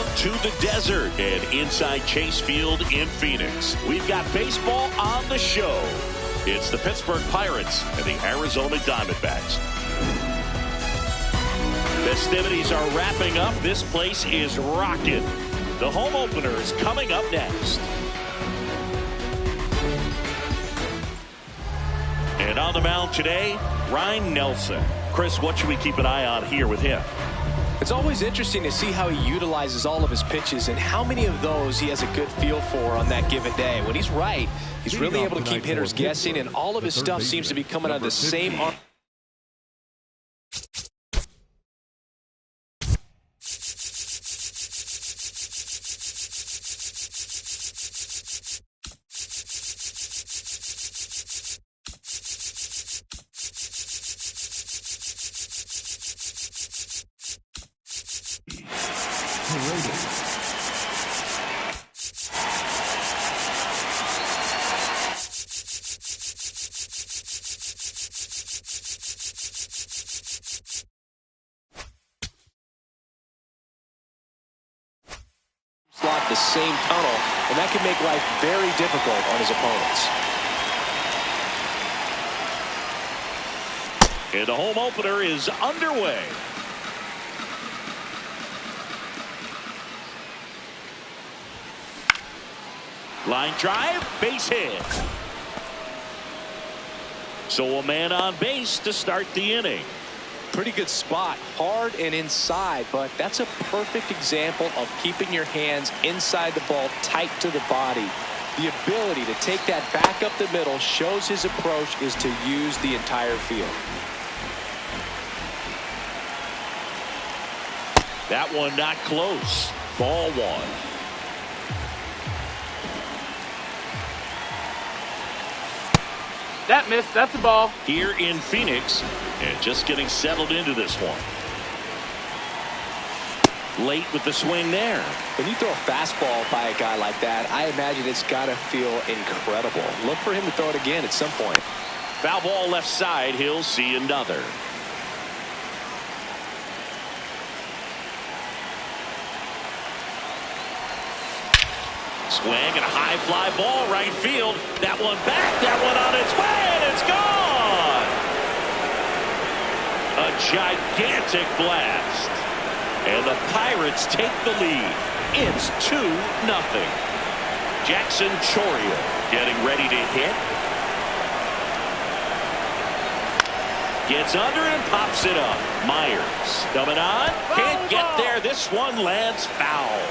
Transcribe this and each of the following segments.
Welcome to the desert and inside Chase Field in Phoenix. We've got baseball on the show. It's the Pittsburgh Pirates and the Arizona Diamondbacks. Festivities are wrapping up. This place is rocking. The home opener is coming up next. And on the mound today, Ryan Nelson. Chris, what should we keep an eye on here with him? It's always interesting to see how he utilizes all of his pitches and how many of those he has a good feel for on that given day. When he's right, he's really able to keep hitters guessing, and all of his stuff seems to be coming out of the same arm. The same tunnel, and that can make life very difficult on his opponents. And the home opener is underway. Line drive, base hit. So a man on base to start the inning. Pretty good spot, hard and inside, but that's a perfect example of keeping your hands inside the ball, tight to the body. The ability to take that back up the middle shows his approach is to use the entire field. That one not close. Ball one. That missed. That's a ball. Here in Phoenix, and just getting settled into this one. Late with the swing there. When you throw a fastball by a guy like that, I imagine it's got to feel incredible. Look for him to throw it again at some point. Foul ball left side. He'll see another. Swing and a high fly ball right field. That one back, that one on its way, and it's gone. A gigantic blast. And the Pirates take the lead. It's 2-0. Jackson Chourio getting ready to hit. Gets under and pops it up. Myers coming on. Can't get there. This one lands foul.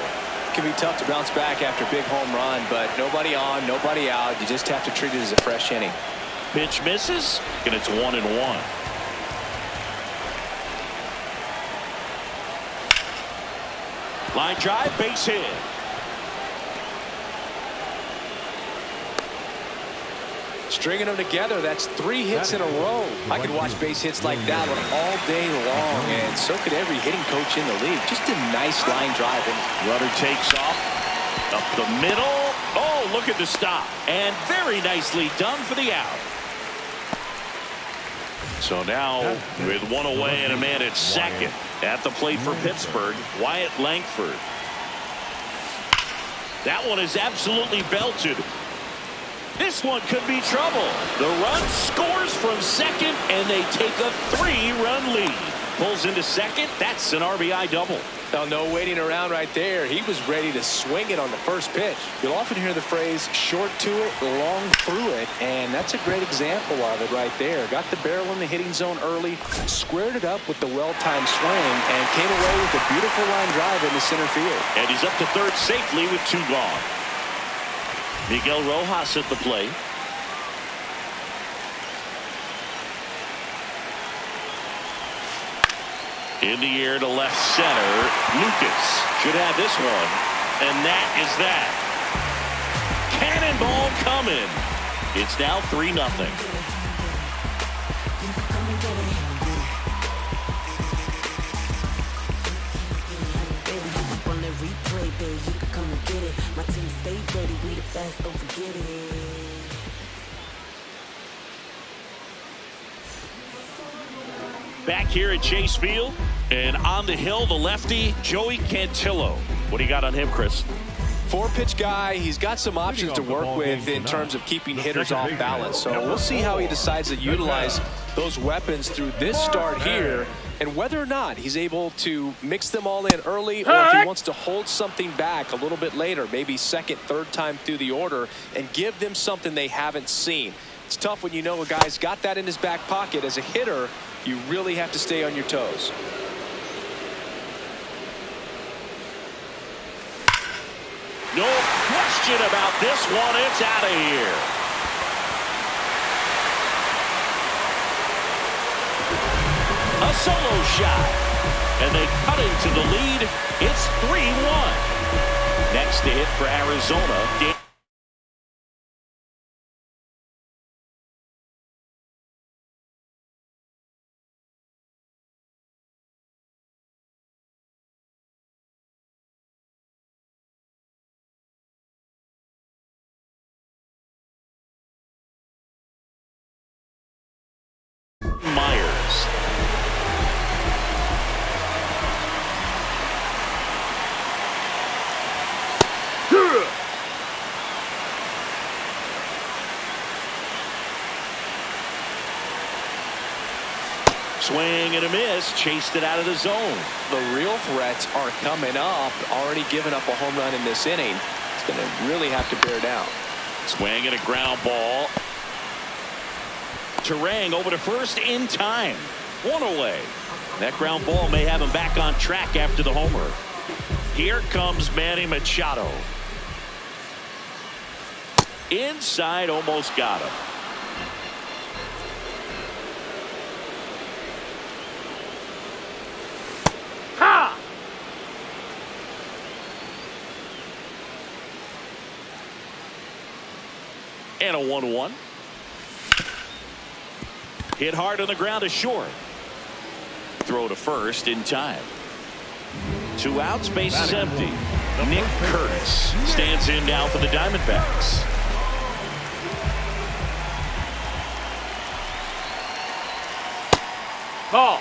It can be tough to bounce back after a big home run, but nobody on, nobody out. You just have to treat it as a fresh inning. Pitch misses, and it's 1-1. Line drive, base hit. Stringing them together, that's 3 hits in a row. I could watch base hits like that one all day long, and so could every hitting coach in the league. Just a nice line drive. Runner takes off up the middle. Oh, look at the stop, and very nicely done for the out. So now with one away and a man at second, at the plate for Pittsburgh, Wyatt Langford. That one is absolutely belted. This one could be trouble. The run scores from second, and they take a 3-run lead. Pulls into second. That's an RBI double. Now, no waiting around right there. He was ready to swing it on the first pitch. You'll often hear the phrase short to it, long through it, and that's a great example of it right there. Got the barrel in the hitting zone early, squared it up with the well-timed swing, and came away with a beautiful line drive in the center field. And he's up to third safely with 2 gone. Miguel Rojas at the plate. In the air to left center. Lucas should have this one. And that is that. Cannonball coming. It's now 3-0. Back here at Chase Field, and on the hill, the lefty, Joey Cantillo. What do you got on him, Chris? Four-pitch guy. He's got some options to work with in terms of keeping hitters off balance. So we'll see how he decides to utilize those weapons through this start here, and whether or not he's able to mix them all in early, or if he wants to hold something back a little bit later, maybe second, third time through the order, and give them something they haven't seen. It's tough when you know a guy's got that in his back pocket. As a hitter, you really have to stay on your toes. No question about this one. It's out of here. A solo shot. And they cut into the lead. It's 3-1. Next to hit for Arizona. Swing and a miss, chased it out of the zone. The real threats are coming up. Already given up a home run in this inning. It's going to really have to bear down. Swing and a ground ball. Terang over to first in time. One away. That ground ball may have him back on track after the homer. Here comes Manny Machado. Inside, almost got him. And a 1-1. Hit hard on the ground to short. Throw to first in time. 2 outs, base is empty. Nick Curtis stands in now for the Diamondbacks. Ball.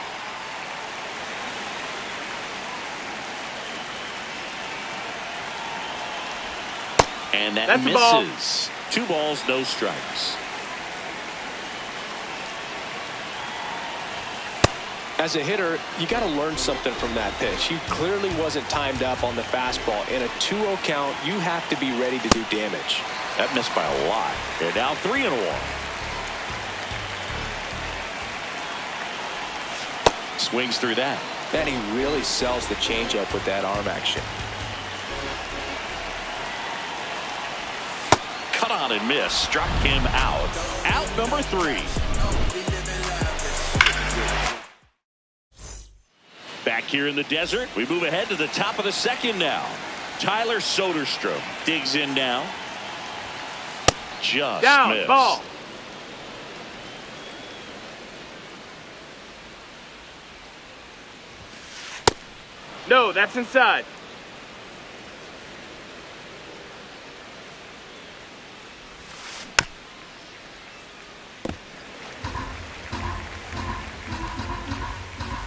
And that misses. 2 balls, no strikes. As a hitter, you got to learn something from that pitch. He clearly wasn't timed up on the fastball. In a 2-0 count, you have to be ready to do damage. That missed by a lot. They're down 3-1. Swings through that. And he really sells the changeup with that arm action. Cut on and miss. Struck him out. Out number 3. Back here in the desert, we move ahead to the top of the second now. Tyler Soderstrom digs in now. Just down, missed. ball. No, that's inside.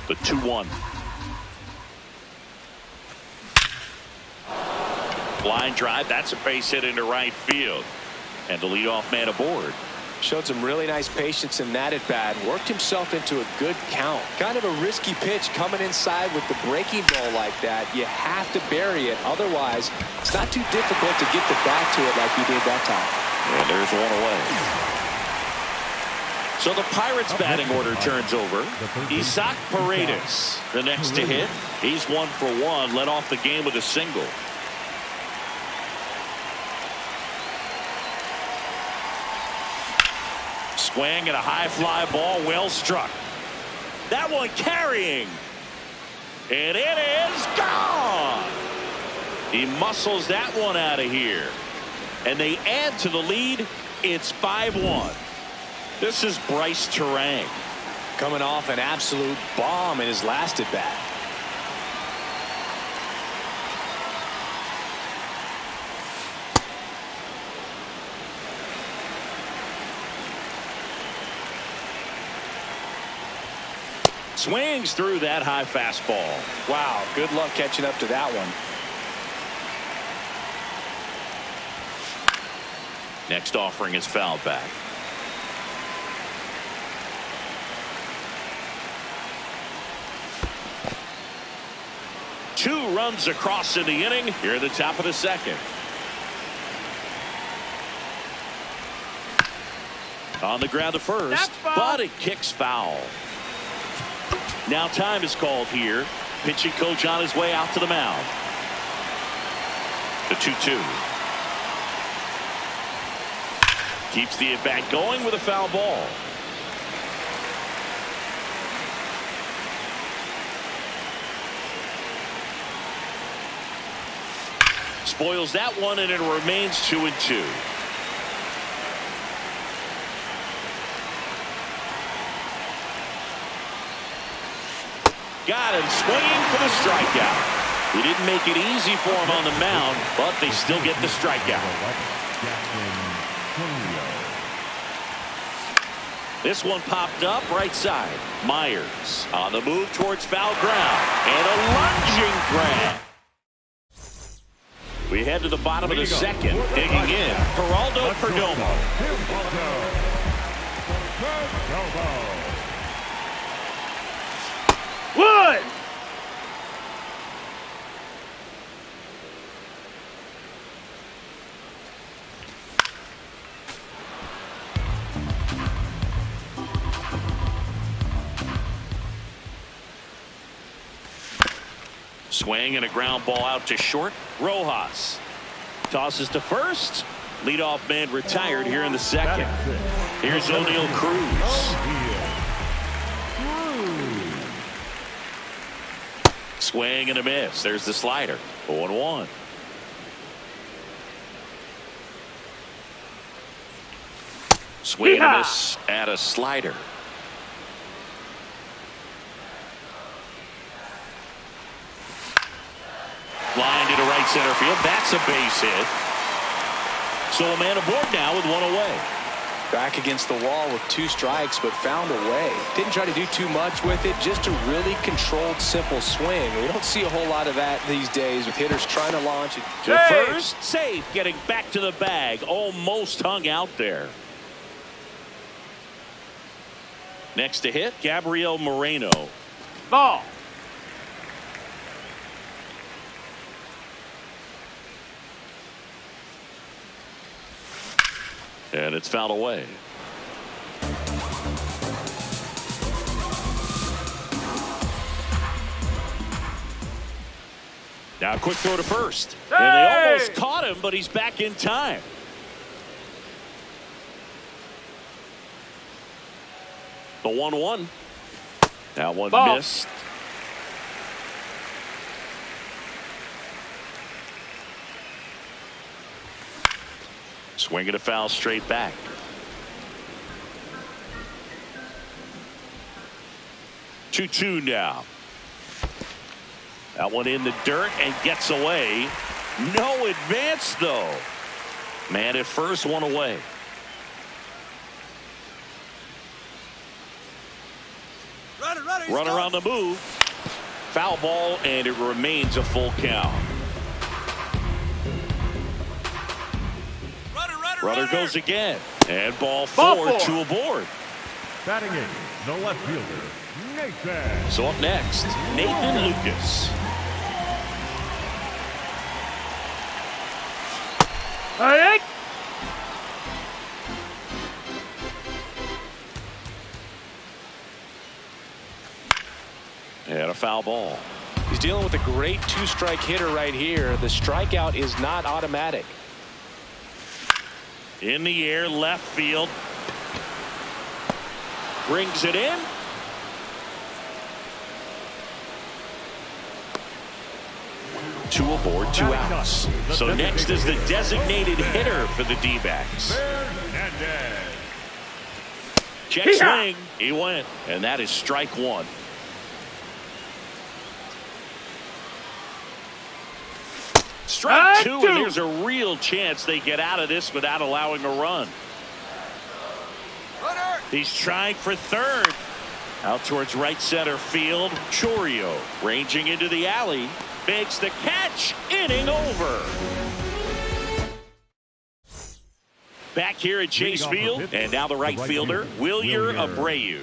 The 2-1. Line drive. That's a base hit into right field. And the leadoff man aboard. Showed some really nice patience in that at bat. Worked himself into a good count. Kind of a risky pitch coming inside with the breaking ball like that. You have to bury it. Otherwise, it's not too difficult to get the bat to it like he did that time. And there's one away. So the Pirates batting order turns over. Isaac Paredes, the next to hit. He's 1 for 1. Led off the game with a single. Swing and a high fly ball, well struck. That one carrying. And it is gone. He muscles that one out of here. And they add to the lead. It's 5-1. This is Bryce Terang. Coming off an absolute bomb in his last at bat. Swings through that high fastball. Wow, good luck catching up to that one. Next offering is fouled back. Two runs across in the inning here at the top of the second. On the ground to first, but it kicks foul. Now time is called here. Pitching coach on his way out to the mound. The 2-2. Keeps the at-bat going with a foul ball. Spoils that one, and it remains 2-2. Got him swinging for the strikeout. He didn't make it easy for him on the mound, but they still get the strikeout. This one popped up right side. Myers on the move towards foul ground, and a lunging grab. We head to the bottom of the second. Digging in, Geraldo Perdomo. One. Swing and a ground ball out to short. Rojas tosses to first. Leadoff man retired here in the second. Here's O'Neal Cruz. Swing and a miss. There's the slider. 0-1. Swing and a miss at a slider. Line into right center field. That's a base hit. So a man aboard now with one away. Back against the wall with 2 strikes, but found a way. Didn't try to do too much with it. Just a really controlled, simple swing. We don't see a whole lot of that these days with hitters trying to launch it. To first, safe, getting back to the bag. Almost hung out there. Next to hit, Gabriel Moreno. Ball. And it's fouled away. Now a quick throw to first. Hey! And they almost caught him, but he's back in time. The 1-1. That one missed. Swinging a foul straight back. Two now. That one in the dirt and gets away. No advance though. Man at first, one away. Runner on the move. Foul ball, and it remains a full count. Runner goes again. And ball four, 2 aboard. Batting in, the left fielder, Nathan. So up next, Nathan Lucas. All right. And a foul ball. He's dealing with a great 2-strike hitter right here. The strikeout is not automatic. In the air, left field. Brings it in. Two aboard, 2 outs. So next is the designated hitter for the D-backs. Check swing. He went. And that is strike 1. Strike 2, and there's a real chance they get out of this without allowing a run. He's trying for third. Out towards right center field. Chourio ranging into the alley. Makes the catch. Inning over. Back here at Chase Field, and now the right fielder, Wilyer Abreu.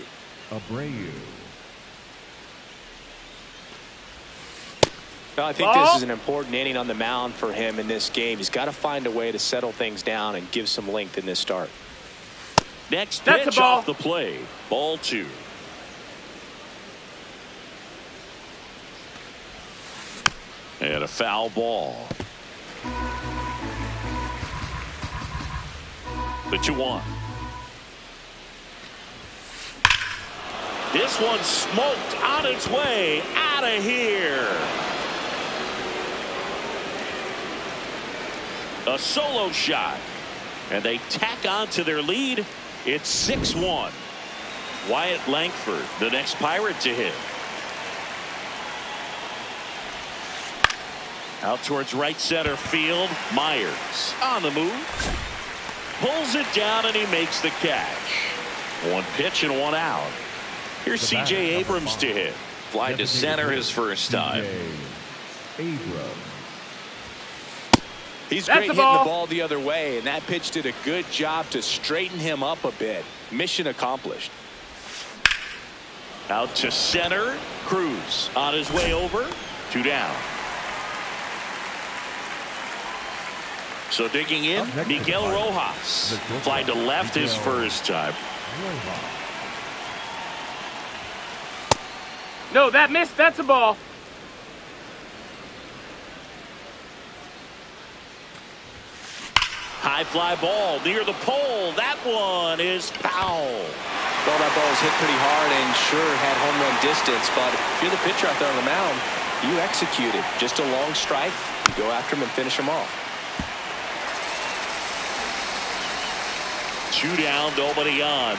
Well, I think this is an important inning on the mound for him in this game. He's got to find a way to settle things down and give some length in this start. Next pitch off the play. Ball 2. And a foul ball. The 2-1. This one smoked on its way out of here. A solo shot. And they tack on to their lead. It's 6-1. Wyatt Langford, the next Pirate to hit. Out towards right center field. Myers on the move. Pulls it down and he makes the catch. 1 pitch and 1 out. Here's C.J. Abrams to hit. Fly to center his first time. He's great hitting the ball the other way, and that pitch did a good job to straighten him up a bit. Mission accomplished. Out to center. Cruz on his way over. 2 down. So digging in, Miguel Rojas. Fly to left his first time. No, that missed. That's a ball. High fly ball near the pole. That one is foul. Well, that ball was hit pretty hard and sure had home run distance, but if you're the pitcher out there on the mound, you execute it. Just a long strike. You go after him and finish him off. 2 down, nobody on.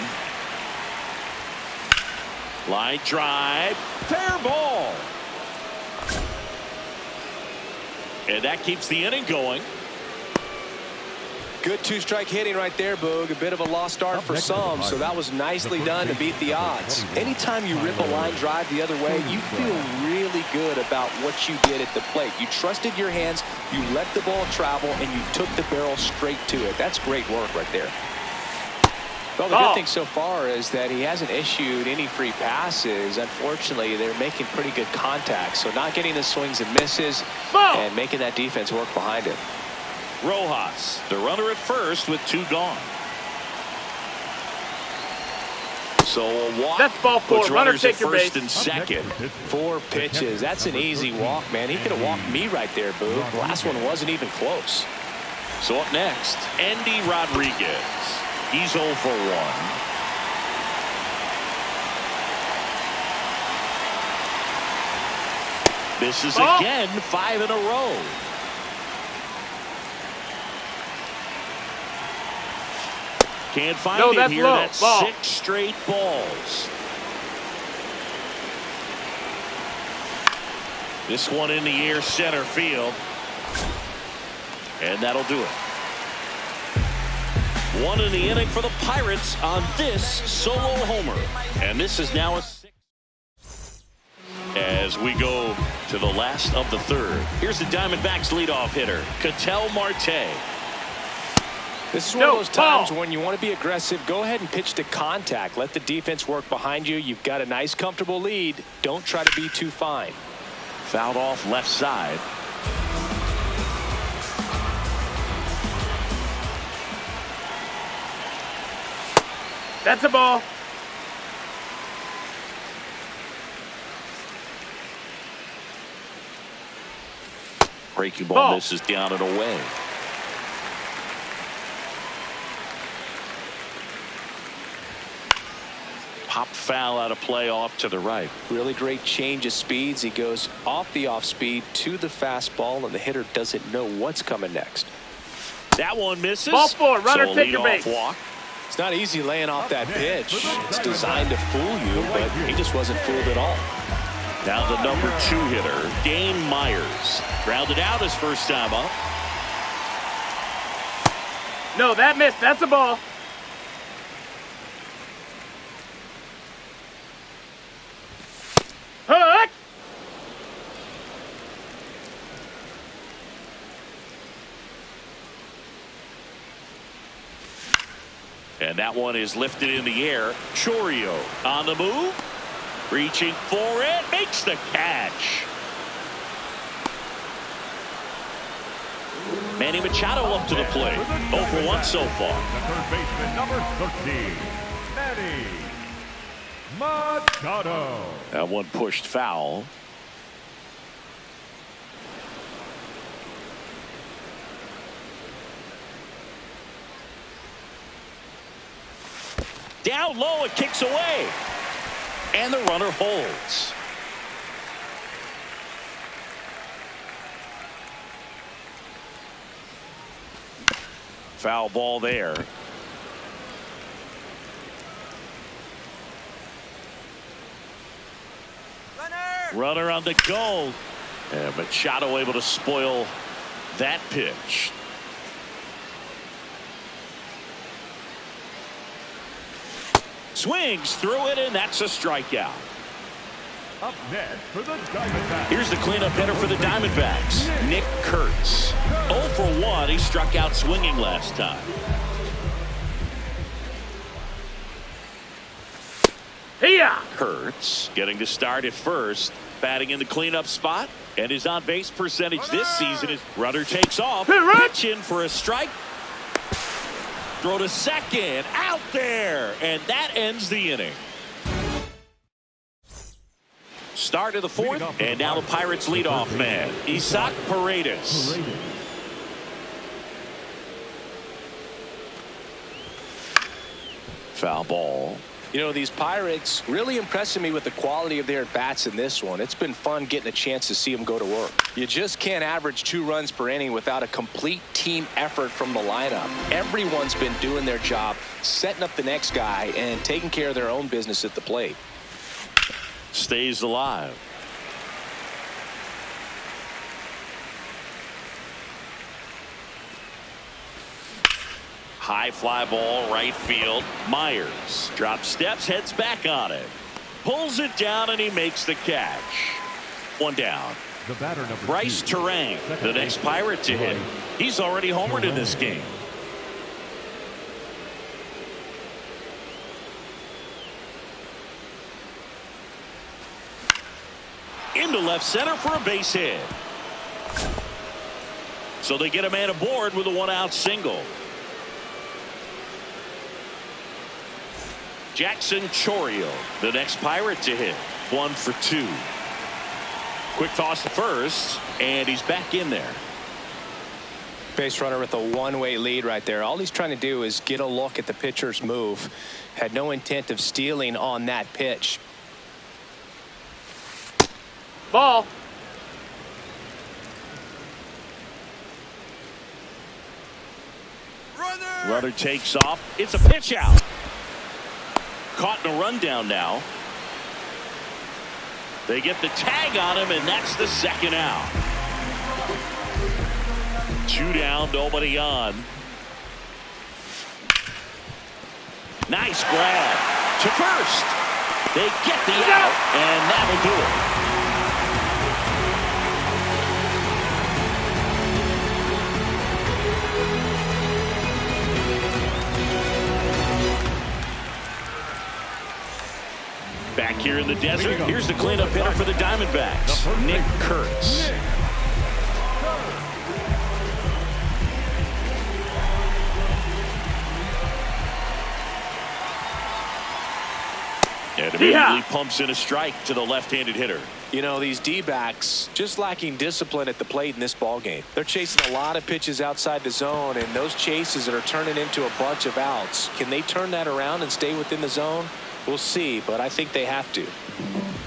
Line drive, fair ball. And that keeps the inning going. Good 2-strike hitting right there, Boog. A bit of a lost start for some, so that was nicely done to beat the odds. Anytime you rip a line drive the other way, you feel really good about what you did at the plate. You trusted your hands, you let the ball travel, and you took the barrel straight to it. That's great work right there. Well, the good thing so far is that he hasn't issued any free passes. Unfortunately, they're making pretty good contact, so not getting the swings and misses and making that defense work behind it. Rojas, the runner at first with 2 gone. So a walk. That's ball 4. Puts Runner runners take at your first base. and second. 4 pitches. That's an easy walk, man. He could have walked me right there, Boog. The last one wasn't even close. So up next, Andy Rodriguez. He's 0 for 1. This is again 5 in a row. Can't find it here. That's 6 straight balls. This one in the air, center field. And that'll do it. 1 in the inning for the Pirates on this solo homer. And this is now a 6. As we go to the last of the 3rd. Here's the Diamondbacks leadoff hitter, Ketel Marte. This is one of those times when you want to be aggressive. Go ahead and pitch to contact. Let the defense work behind you. You've got a nice, comfortable lead. Don't try to be too fine. Fouled off left side. That's a ball. Breaking ball misses down and away. Pop foul out of play off to the right. Really great change of speeds. He goes off the off speed to the fastball, and the hitter doesn't know what's coming next. That one misses. Ball 4. Runner so take your base. Walk. It's not easy laying off that pitch. It's designed to fool you, but he just wasn't fooled at all. Now the number 2 hitter, Dane Myers. Grounded out his first time up. No, that missed. That's a ball. Hook. And that one is lifted in the air. Chourio on the move. Reaching for it. Makes the catch. Manny Machado up to the plate. 0 for 1 so far. The third baseman, number 13, Manny Machado. That one pushed foul. Down low, it kicks away. And the runner holds. Foul ball there. Runner on the go. And Machado able to spoil that pitch. Swings through it, and that's a strikeout. Up next for the Diamondbacks. Here's the cleanup hitter for the Diamondbacks, Nick Kurtz. 0 for 1. He struck out swinging last time. Hiya! Kurtz getting to start at first, batting in the cleanup spot, and his on-base percentage this season is runner takes off, pitch in for a strike. Throw to second, out there, and that ends the inning. Start of the fourth, and now the Pirates leadoff man, Isaac Paredes. Foul ball. You know, these Pirates really impressing me with the quality of their at-bats in this one. It's been fun getting a chance to see them go to work. You just can't average 2 runs per inning without a complete team effort from the lineup. Everyone's been doing their job, setting up the next guy, and taking care of their own business at the plate. Stays alive. High fly ball, right field. Myers drops steps, heads back on it. Pulls it down, and he makes the catch. 1 down. The batter, number Bryce 2, Terang, the next Pirate to hit. He's already homered in this game. Into left center for a base hit. So they get a man aboard with a 1-out single. Jackson Chourio, the next Pirate to hit. 1 for 2. Quick toss to first, and he's back in there. Base runner with a one-way lead right there. All he's trying to do is get a look at the pitcher's move. Had no intent of stealing on that pitch. Ball. Runner takes off. It's a pitch out. Caught in a rundown now. They get the tag on him, and that's the 2nd out. 2 down, nobody on. Nice grab to first. They get the out, and that'll do it. Back here in the desert, here's the cleanup hitter for the Diamondbacks, Nick Kurtz. And immediately pumps in a strike to the left-handed hitter. You know, these D-backs just lacking discipline at the plate in this ballgame. They're chasing a lot of pitches outside the zone, and those chases that are turning into a bunch of outs. Can they turn that around and stay within the zone? We'll see, but I think they have to.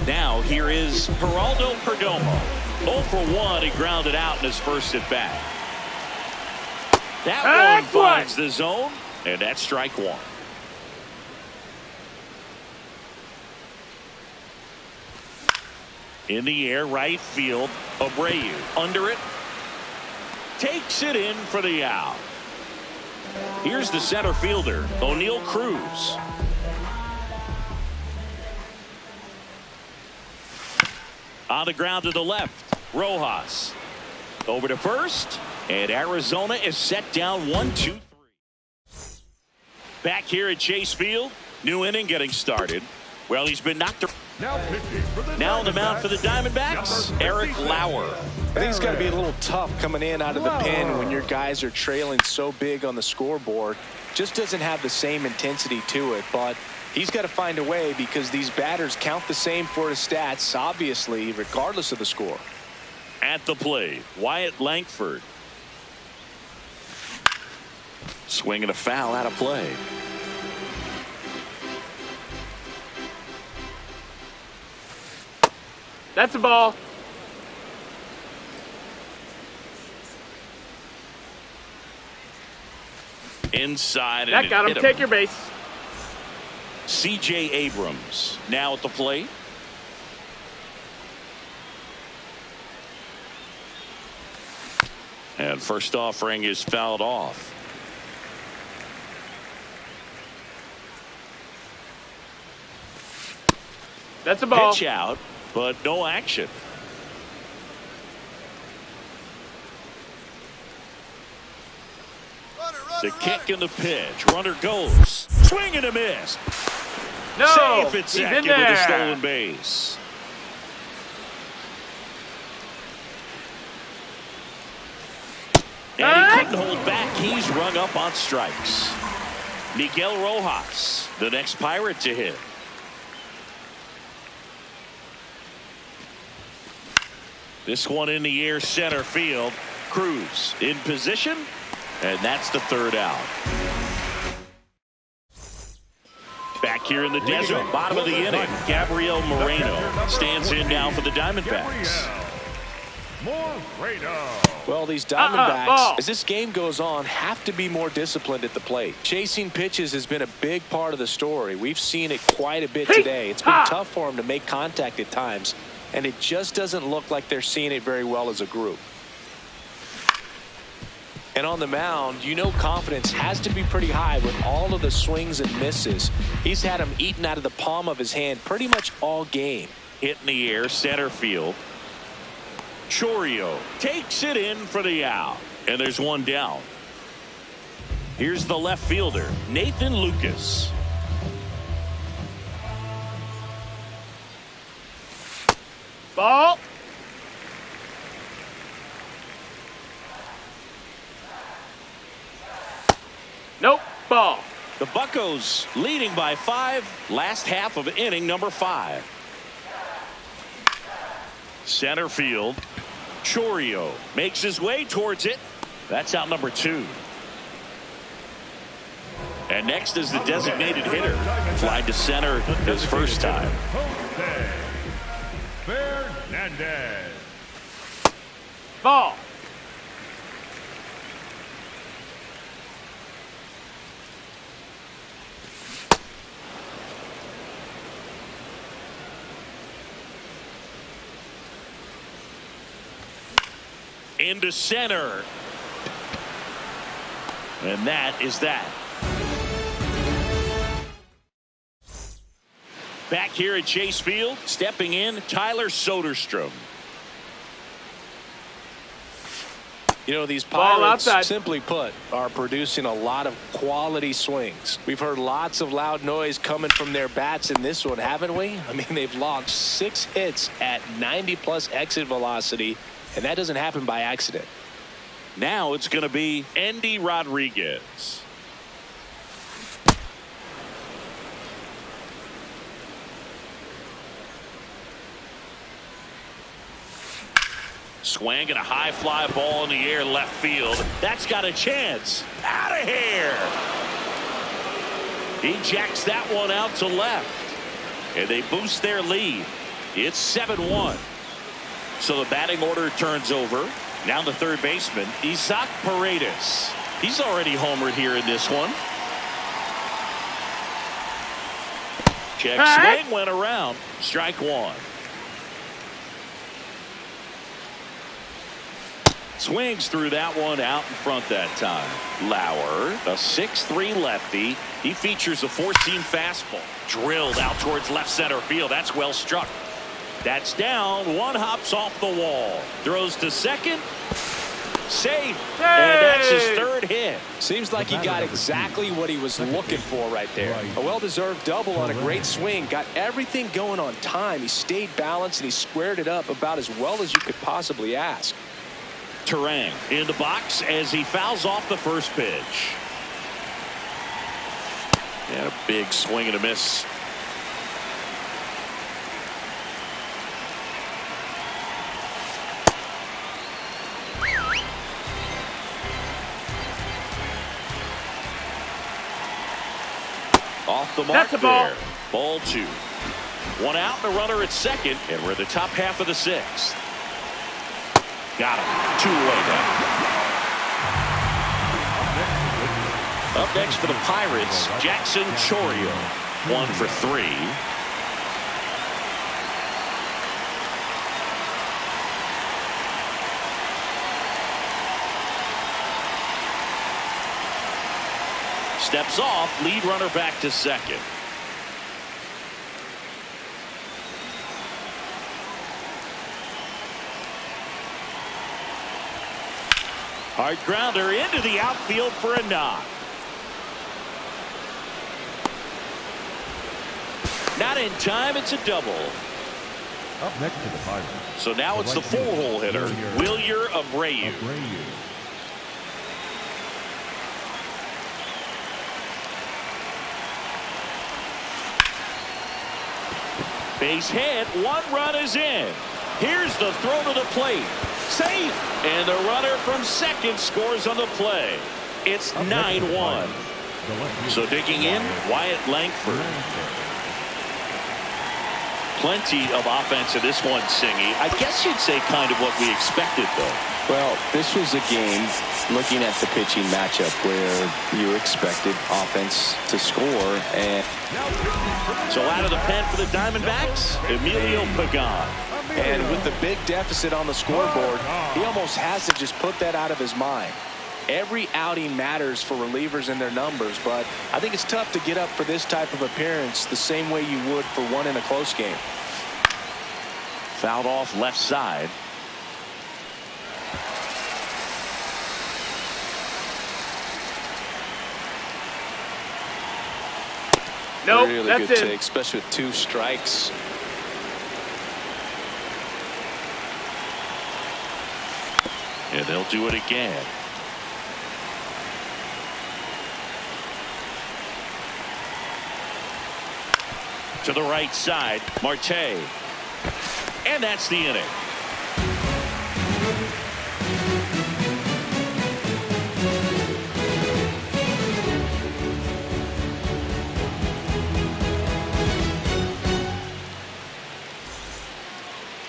Now here is Geraldo Perdomo. 0 for 1. He grounded out in his first at bat. That one finds the zone, and that's strike 1. In the air, right field. Abreu under it. Takes it in for the out. Here's the center fielder, O'Neal Cruz. On the ground to the left, Rojas. Over to first, and Arizona is set down 1-2-3. Back here at Chase Field, new inning getting started. Well, he's been knocked around. Now on the mound for the Diamondbacks, Eric Lauer. I think it's got to be a little tough coming in out of the pen when your guys are trailing so big on the scoreboard. Just doesn't have the same intensity to it, but he's got to find a way because these batters count the same for his stats, obviously, regardless of the score. At the plate, Wyatt Langford. Swinging a foul out of play. That's a ball. Inside. That got him. Take your base. C.J. Abrams now at the plate. And first offering is fouled off. That's a ball. Pitch out, but no action. The kick and the pitch. Runner goes. Swing and a miss. No, safe at he's second in there. with a stolen base. And he couldn't hold back. He's rung up on strikes. Miguel Rojas, the next Pirate to hit. This one in the air, center field. Cruz in position, and that's the third out. Back here in the desert, bottom of the inning, Gabriel Moreno stands in now for the Diamondbacks. Well, these Diamondbacks, as this game goes on, have to be more disciplined at the plate. Chasing pitches has been a big part of the story. We've seen it quite a bit today. It's been tough for them to make contact at times, and it just doesn't look like they're seeing it very well as a group. And on the mound, you know confidence has to be pretty high with all of the swings and misses. He's had them eaten out of the palm of his hand pretty much all game. Hit in the air, center field. Chourio takes it in for the out. And there's one down. Here's the left fielder, Nathan Lucas. Ball. Nope. Ball. The Buccos leading by 5. Last half of inning number 5. Center field. Chourio makes his way towards it. That's out number 2. And next is the designated hitter. Flied to center his first time. Fernandez. Ball. Into center. And that is that. Back here at Chase Field, stepping in, Tyler Soderstrom. You know, these Pirates, simply put, are producing a lot of quality swings. We've heard lots of loud noise coming from their bats in this one, haven't we? I mean, they've launched 6 hits at 90-plus exit velocity, and that doesn't happen by accident. Now it's going to be Andy Rodriguez. Swing and a high fly ball in the air left field. That's got a chance. Out of here. He jacks that one out to left. And they boost their lead. It's 7-1. So the batting order turns over. Now the third baseman, Isaac Paredes. He's already homered here in this one. Check swing went around. Strike 1. Swings through that one out in front that time. Lauer, a 6'3" lefty. He features a 4-seam fastball. Drilled out towards left center field. That's well struck. That's down. One hops off the wall. Throws to second. Safe. And that's his third hit. Seems like he got exactly what he was looking for right there. A well-deserved double on a great swing. Got everything going on time. He stayed balanced and he squared it up about as well as you could possibly ask. Turang in the box as he fouls off the first pitch. And a big swing and a miss. Off the mark. That's a ball. There. Ball 2. One out and a runner at second, and we're in the top half of the 6th. Got him. 2 away now. Up next for the Pirates, Jackson Chourio. 1 for 3. Steps off, lead runner back to second. Hard grounder into the outfield for a knock. Not in time, it's a double. Up next to the Pirates. So now it's the 4-hole hitter, Wilyer Abreu. Base hit, 1 run is in. Here's the throw to the plate. Safe. And the runner from second scores on the play. It's 9-1. So digging in, Wyatt Langford. Plenty of offense in this one, Singy. I guess you'd say kind of what we expected, though. Well, this was a game, looking at the pitching matchup, where you expected offense to score. And so out of the pen for the Diamondbacks, Emilio Pagan. And with the big deficit on the scoreboard, he almost has to just put that out of his mind. Every outing matters for relievers and their numbers, but I think it's tough to get up for this type of appearance the same way you would for one in a close game. Fouled off left side. Nope, really that's good it. take, especially with 2 strikes. And they'll do it again. To the right side, Marte. And that's the inning.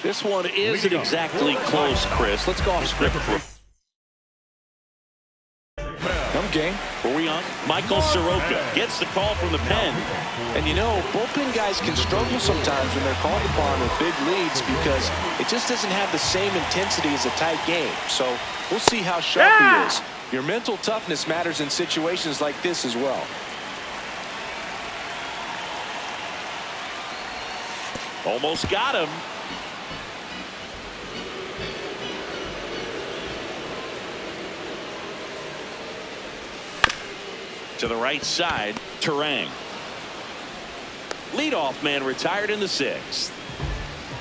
This one isn't exactly close, Chris. Let's go off script for Come game. Where we on? Michael Soroka gets the call from the pen. And you know, bullpen guys can struggle sometimes when they're called upon with big leads because it just doesn't have the same intensity as a tight game. So we'll see how sharp he is. Your mental toughness matters in situations like this as well. Almost got him. To the right side, Turang. Leadoff man retired in the 6th.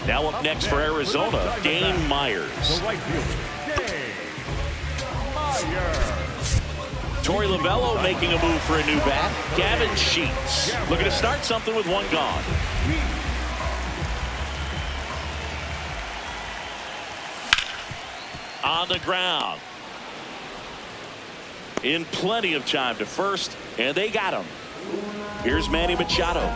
Now up next for Arizona, Dane Myers. The right fielder, Dane Myers. Torey Lovello making a move for a new bat. Gavin Sheets looking to start something with 1 gone. On the ground. In plenty of time to first, and they got him. Here's Manny Machado.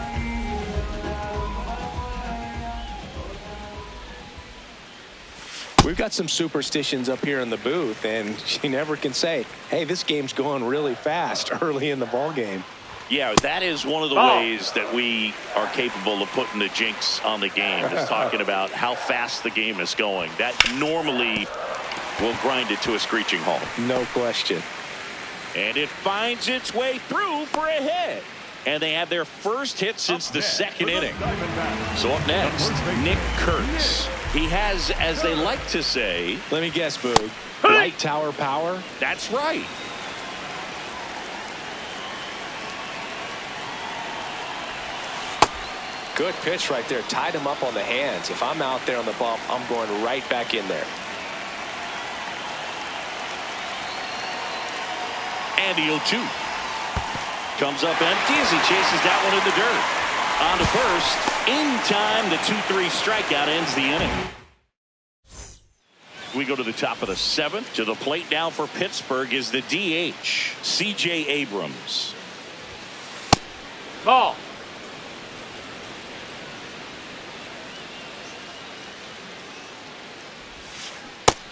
We've got some superstitions up here in the booth, and you never can say, hey, this game's going really fast early in the ball game. Yeah, that is one of the ways that we are capable of putting the jinx on the game, is talking about how fast the game is going. That normally will grind it to a screeching halt. No question. And it finds its way through for a hit. And they have their first hit since the 2nd inning. So up next, Nick Kurtz. He has, as they like to say. Let me guess, Boog. Light tower power? That's right. Good pitch right there. Tied him up on the hands. If I'm out there on the bump, I'm going right back in there. And the 0-2. Comes up empty as he chases that one in the dirt. On to first. In time, the 2-3 strikeout ends the inning. We go to the top of the 7th. To the plate now for Pittsburgh is the DH, C.J. Abrams. Ball.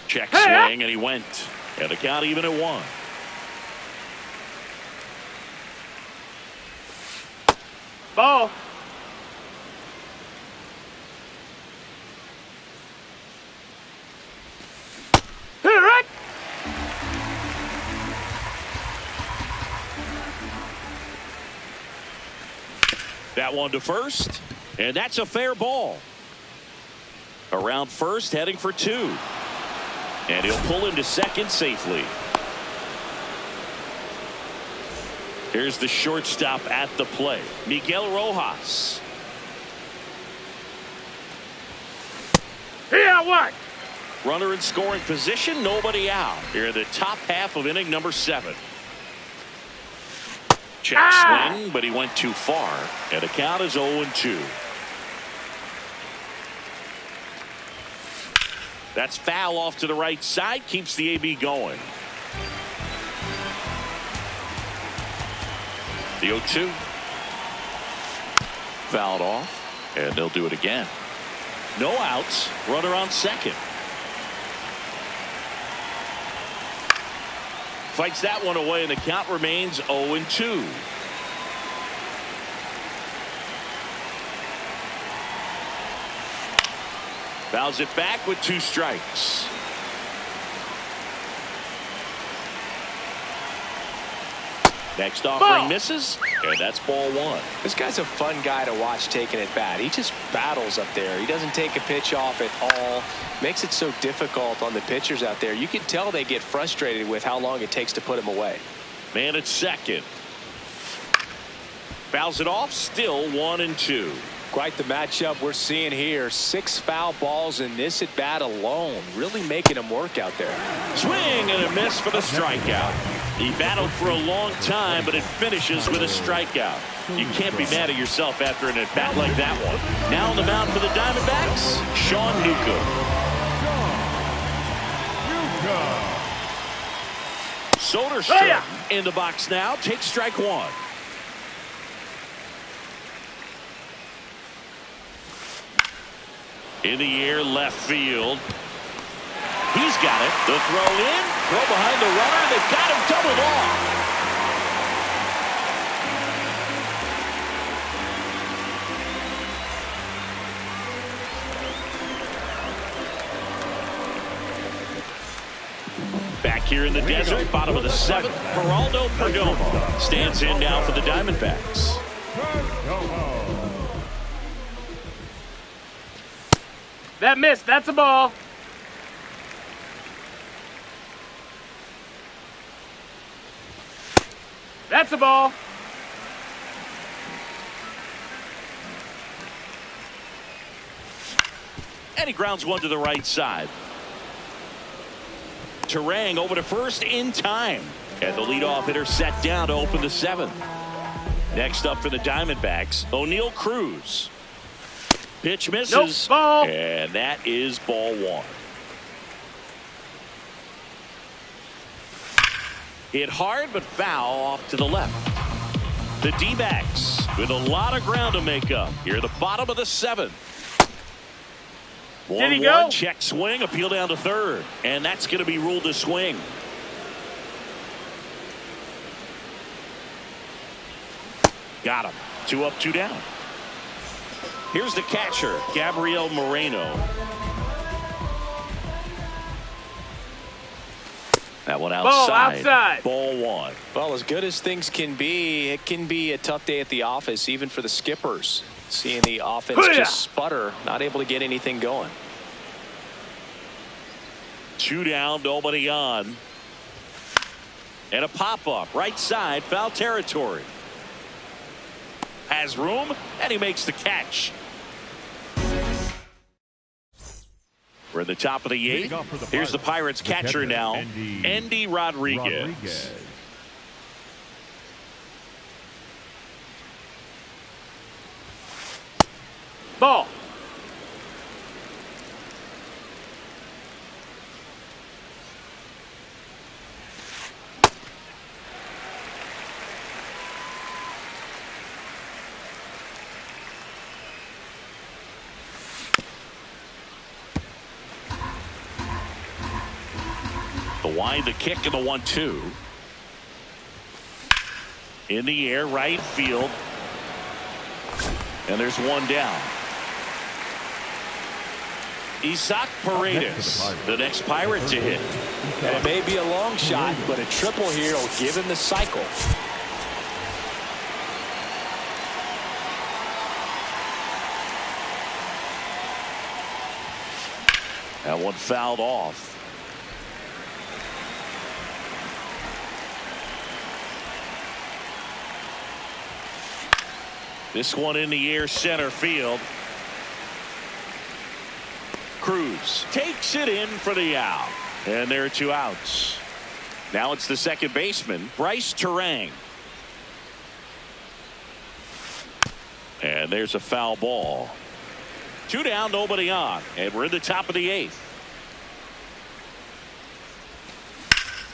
Check swing, and he went. And the count even at 1. Ball. Hit. That one to first, and that's a fair ball. Around first, heading for 2. And he'll pull into second safely. Here's the shortstop at the play, Miguel Rojas. Yeah, what? Runner in scoring position, nobody out. Here in the top half of inning number 7. Check swing, but he went too far. And the count is 0-2. That's foul off to the right side. Keeps the AB going. The 0-2. Fouled off. And they'll do it again. No outs. Runner on second. Fights that one away, and the count remains 0-2. Fouls it back with 2 strikes. Next offering misses, and that's ball 1. This guy's a fun guy to watch taking at bat. He just battles up there. He doesn't take a pitch off at all. Makes it so difficult on the pitchers out there. You can tell they get frustrated with how long it takes to put him away. Man at second. Fouls it off, still 1-2. Quite the matchup we're seeing here. 6 foul balls in this at bat alone. Really making him work out there. Swing and a miss for the strikeout. He battled for a long time, but it finishes with a strikeout. You can't be mad at yourself after an at-bat like that one. Now on the mound for the Diamondbacks, Sean Newcomb. Soderstrom in the box now. Takes strike 1. In the air, left field. He's got it. The throw in. Throw behind the runner. They've got him doubled off. Back here in the desert, bottom of the 7th, Geraldo Perdomo stands in now for the Diamondbacks. That missed. That's a ball. That's a ball. And he grounds one to the right side. Terang over to first in time. And the leadoff hitter set down to open the 7th. Next up for the Diamondbacks, O'Neal Cruz. Pitch misses. Nope, ball. And that is ball 1. Hit hard but foul off to the left. The D-backs with a lot of ground to make up here at the bottom of the 7th. Did he go? Check swing, appeal down to third, and that's going to be ruled a swing. Got him. 2 up, 2 down. Here's the catcher, Gabriel Moreno. That one outside. Ball outside. Ball 1. Well, as good as things can be, it can be a tough day at the office, even for the skippers. Seeing the offense just sputter, not able to get anything going. 2 down, nobody on. And a pop-up right side, foul territory. Has room, and he makes the catch. We're at the top of the 8th. Here's the Pirates catcher now, Endy Rodriguez. Ball. The wind, the kick, and the 1-2. In the air, right field. And there's one down. Isaac Paredes, the next Pirate to hit. And it may be a long shot, but a triple here will give him the cycle. That one fouled off. This one in the air, center field. Cruz takes it in for the out. And there are 2 outs. Now it's the second baseman, Bryce Terang. And there's a foul ball. 2 down, nobody on. And we're in the top of the 8th.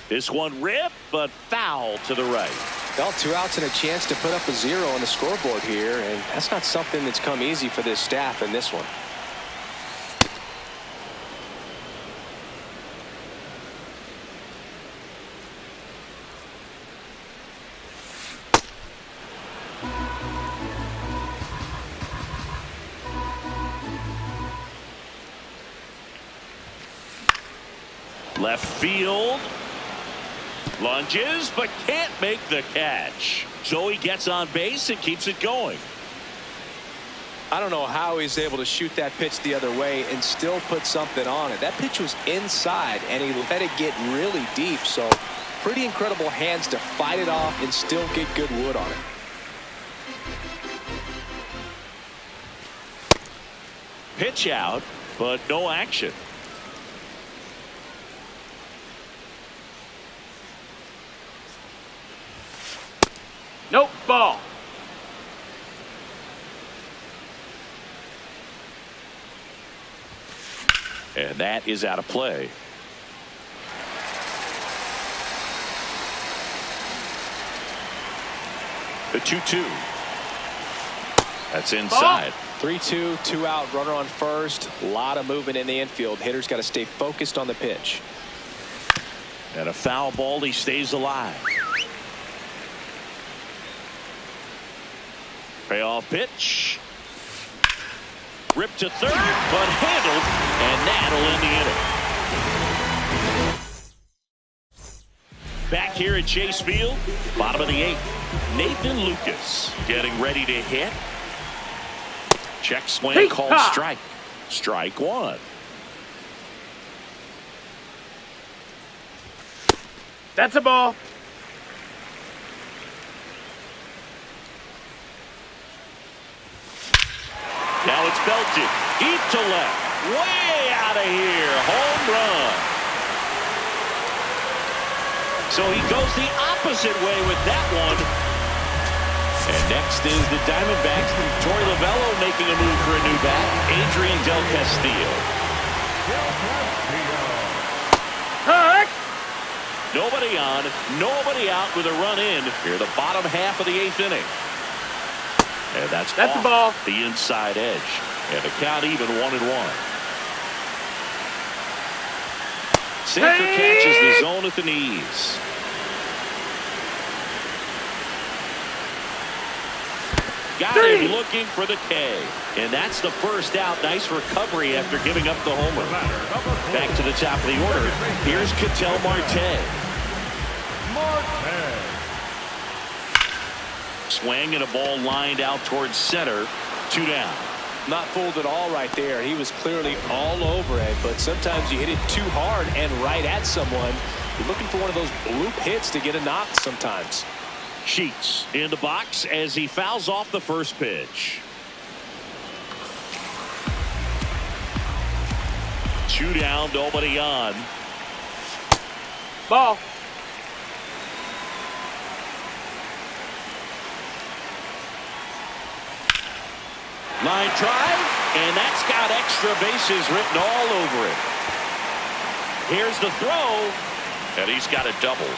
This one ripped, but foul to the right. Well, 2 outs and a chance to put up a 0 on the scoreboard here, and that's not something that's come easy for this staff in this one. Left field. Lunges, but can't make the catch. So he gets on base and keeps it going. I don't know how he's able to shoot that pitch the other way and still put something on it. That pitch was inside, and he let it get really deep. So pretty incredible hands to fight it off and still get good wood on it. Pitch out, but no action. Nope. Ball. And that is out of play. The 2-2. That's inside. 3-2, 2 out, runner on first. A lot of movement in the infield. Hitter's got to stay focused on the pitch. And a foul ball. He stays alive. Payoff pitch. Ripped to third, but handled, and that'll end the inning. Back here at Chase Field, bottom of the 8th. Nathan Lucas getting ready to hit. Check swing, called strike. Strike 1. That's a ball. Now it's belted. Deep to left. Way out of here. Home run. So he goes the opposite way with that one. And next is the Diamondbacks. Torey Lovullo making a move for a new bat. Adrian Del Castillo. Hurt. Nobody on, nobody out with a run in here, the bottom half of the 8th inning. And that's the ball. The inside edge. And the count even 1-1. Sanford catches the zone at the knees. Got him looking for the K. And that's the first out. Nice recovery after giving up the homer. Back to the top of the order. Here's Ketel Marte. Swing and a ball lined out towards center. 2 down. Not fooled at all right there. He was clearly all over it, but sometimes you hit it too hard and right at someone. You're looking for one of those bloop hits to get a knock sometimes. Sheets in the box as he fouls off the first pitch. 2 down, nobody on. Ball. Line drive, and that's got extra bases written all over it. Here's the throw, and he's got a double.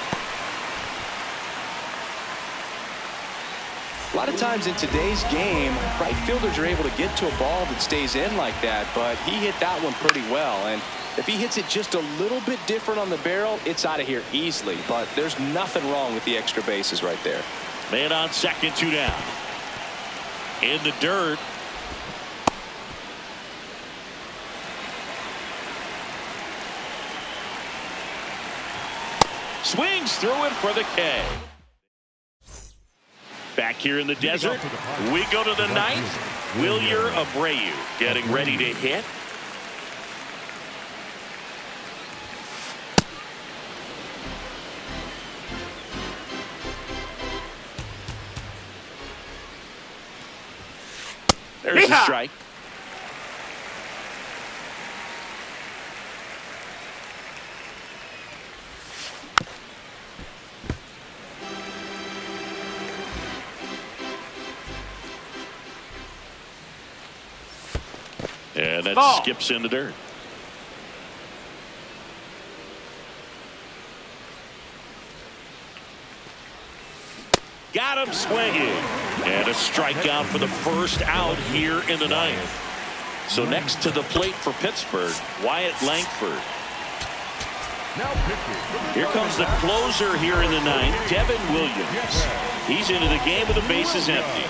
A lot of times in today's game, right fielders are able to get to a ball that stays in like that, but he hit that one pretty well. And if he hits it just a little bit different on the barrel, it's out of here easily. But there's nothing wrong with the extra bases right there. Man on second, 2 down. In the dirt. Swings through it for the K. Back here in the desert, we go to the ninth. Wilyer Abreu getting ready to hit. There's a strike. And that Ball. skips in the dirt. Got him swinging. And a strikeout for the first out here in the ninth. So next to the plate for Pittsburgh, Wyatt Langford. Here comes the closer here in the ninth, Devin Williams. He's into the game with the bases empty.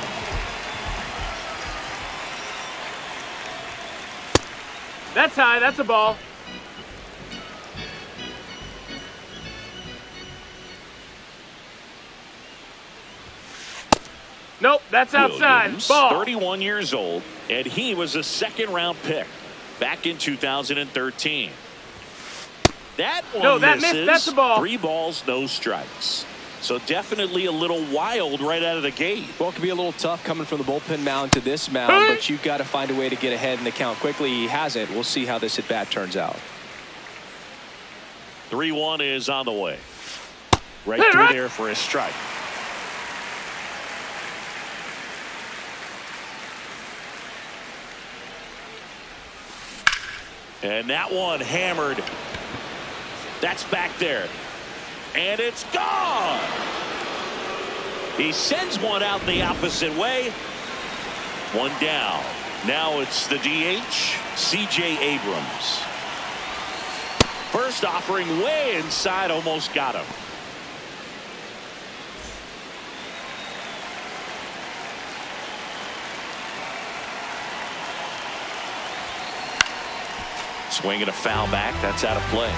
That's high. That's a ball. Nope, that's outside. Williams, Ball. 31 years old, and he was a second-round pick back in 2013. That one No, that misses. missed. That's a ball. 3 balls, no strikes. So definitely a little wild right out of the gate. Well, it can be a little tough coming from the bullpen mound to this mound, but you've got to find a way to get ahead in the count quickly. He hasn't. We'll see how this at-bat turns out. 3-1 is on the way. Right through there for a strike. And that one hammered. That's back there. And it's gone. He sends one out the opposite way. 1 down. Now it's the DH, C.J. Abrams. First offering way inside, almost got him. Swing and a foul back. That's out of play.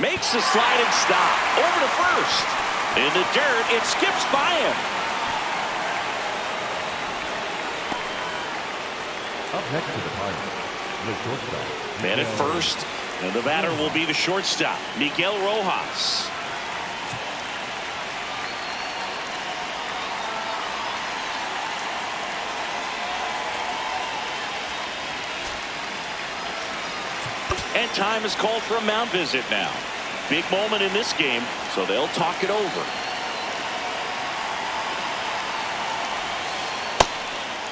Makes the sliding stop. Over to first. In the dirt, it skips by him. Up next to the Pirates, the shortstop. Man at first, and the batter will be the shortstop, Miguel Rojas. And time is called for a mound visit now. Big moment in this game, so they'll talk it over.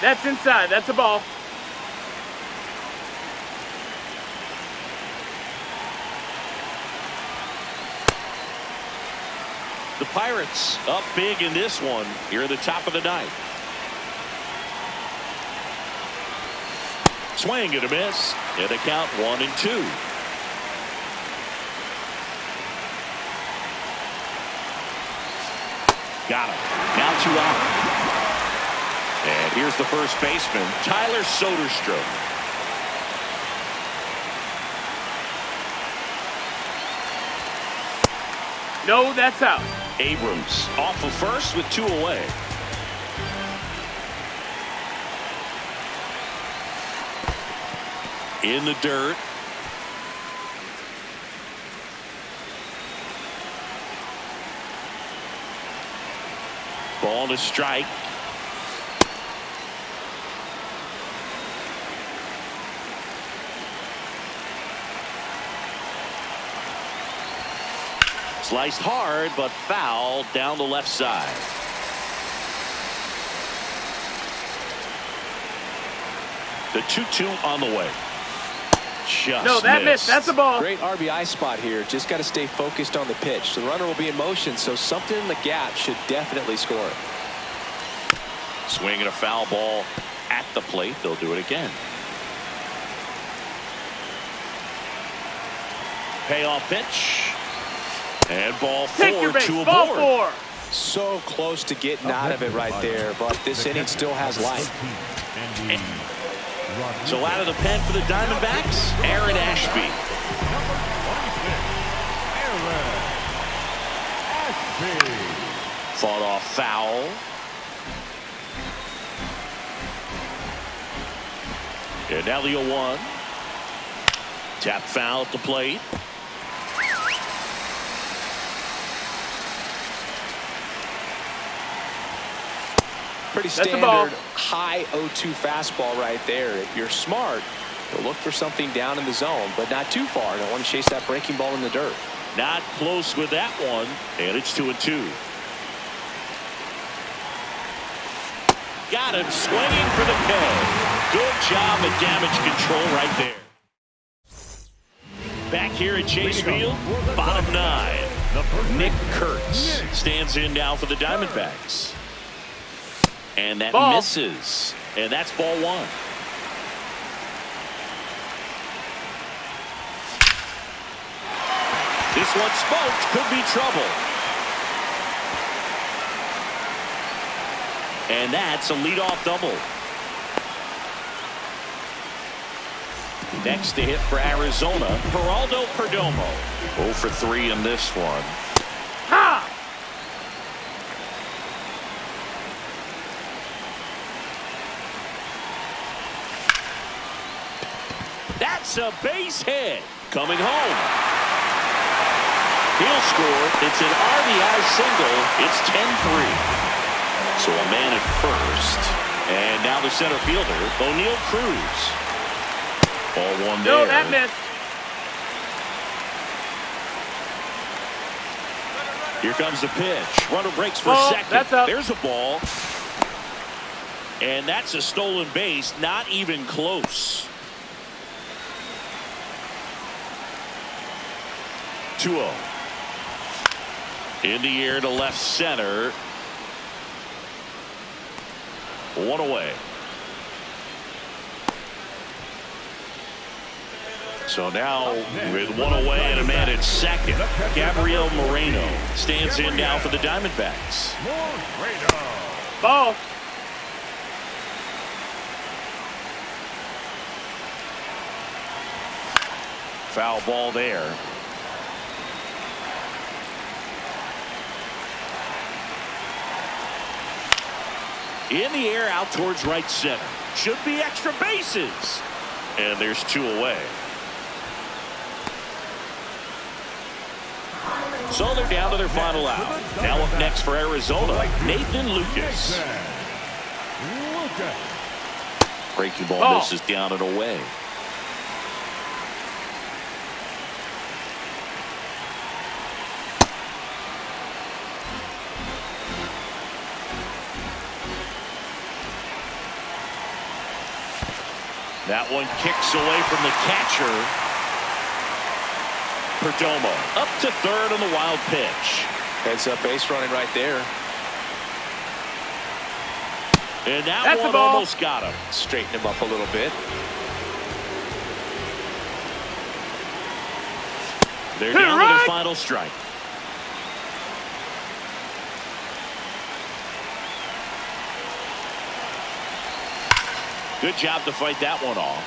That's inside. That's a ball. The Pirates up big in this one here at the top of the ninth. Swing and a miss. And a count 1-2. Got him. Now 2 out. And here's the first baseman, Tyler Soderstrom. No, that's out. Abrams off of first with 2 away. In the dirt. Ball to strike. Sliced hard, but foul down the left side. The 2-2 on the way. Just no, that missed. That's a ball. Great RBI spot here. Just got to stay focused on the pitch. The runner will be in motion, so something in the gap should definitely score it. Swinging a foul ball at the plate. They'll do it again. Payoff pitch. And ball 4 to a ball board. 4. So close to getting out of it right there, but this inning still has life. So out of the pen for the Diamondbacks, Aaron Ashby. Fought off foul. And now the 0-1. Tap foul at the plate. Pretty standard high 0-2 fastball right there. If you're smart, you'll look for something down in the zone, but not too far. Don't want to chase that breaking ball in the dirt. Not close with that one, and it's 2-2. Got him swinging for the K. Good job at damage control right there. Back here at Chase Field, bottom 9. Nick Kurtz stands in now for the Diamondbacks. And that misses. And that's ball 1. This one smoked. Could be trouble. And that's a leadoff double. Next to hit for Arizona, Geraldo Perdomo. 0 for 3 in this one. Ha! That's a base hit. Coming home. He'll score. It's an RBI single. It's 10-3. So a man at first. And now the center fielder, O'Neal Cruz. Ball 1 there. No, that missed. Here comes the pitch. Runner breaks for second. That's up. There's a ball. And that's a stolen base. Not even close. 2-0. In the air to left center. 1 away. So now with 1 away and a man at second, Gabriel Moreno stands in now for the Diamondbacks. Ball. Foul ball there. In the air out towards right center. Should be extra bases. And there's 2 away. So they're down to their final out. Now up next for Arizona, Nathan Lucas. Breaking ball misses down and away. That one kicks away from the catcher. Perdomo up to third on the wild pitch. Heads up base running right there. And that one almost got him. Straighten him up a little bit. They're down to their final strike. Good job to fight that one off.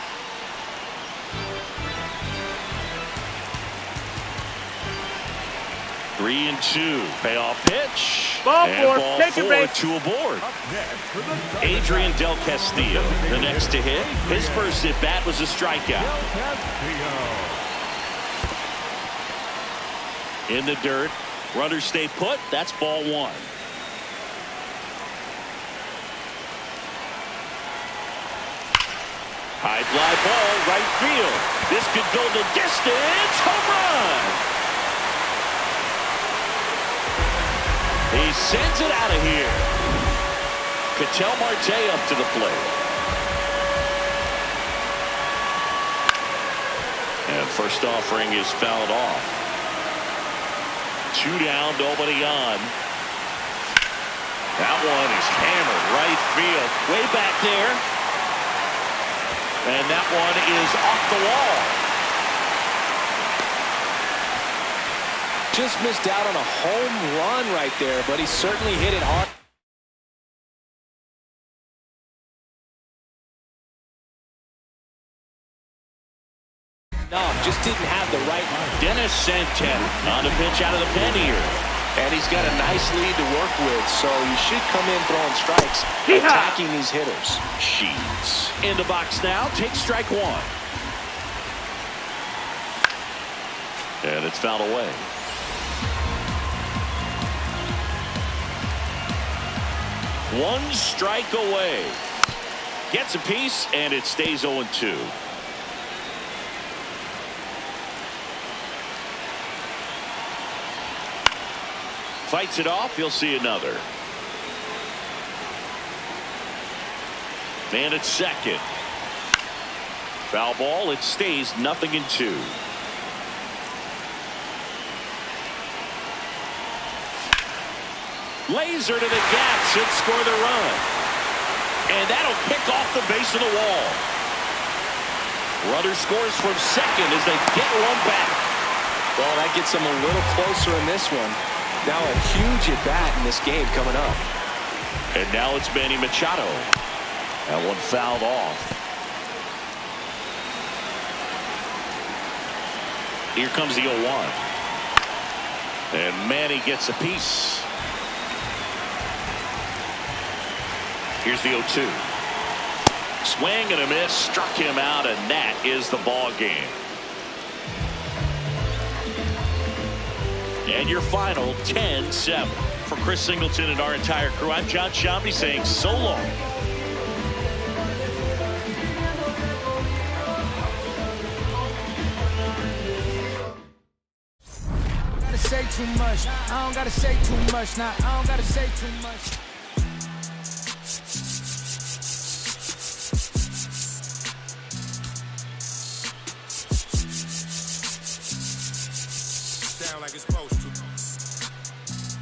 3-2. Payoff pitch. Ball and four. ball Take a four, base. 2 aboard. Up next for the Adrian Del Castillo, the next to hit. His first at bat was a strikeout. Del Castillo. In the dirt. Runners stay put. That's ball 1. High fly ball, right field. This could go the distance. Home run. He sends it out of here. Ketel Marte up to the plate. And first offering is fouled off. 2 down, nobody on. That one is hammered right field. Way back there. And that one is off the wall. Just missed out on a home run right there, but he certainly hit it hard. No, just didn't have the right. Dennis Santana on the pitch out of the pen here. And he's got a nice lead to work with, so you should come in throwing strikes, attacking these hitters. Sheets in the box now. Take strike 1. And it's fouled away. One strike away. Gets a piece, and it stays 0-2. Fights it off. He'll see another. Man at second. Foul ball. It stays 0-2. Laser to the gap. Should score the run. And that'll kick off the base of the wall. Runner scores from second as they get one back. Well, that gets them a little closer in this one. Now a huge at bat in this game coming up. And now it's Manny Machado. That one fouled off. Here comes the 0-1. And Manny gets a piece. Here's the 0-2. Swing and a miss. Struck him out, and that is the ball game. And your final 10-7. For Chris Singleton and our entire crew, I'm John Shambi saying so long. Gotta say too much. I don't gotta say too much. Nah, I don't gotta say too much. Down like it's supposed to.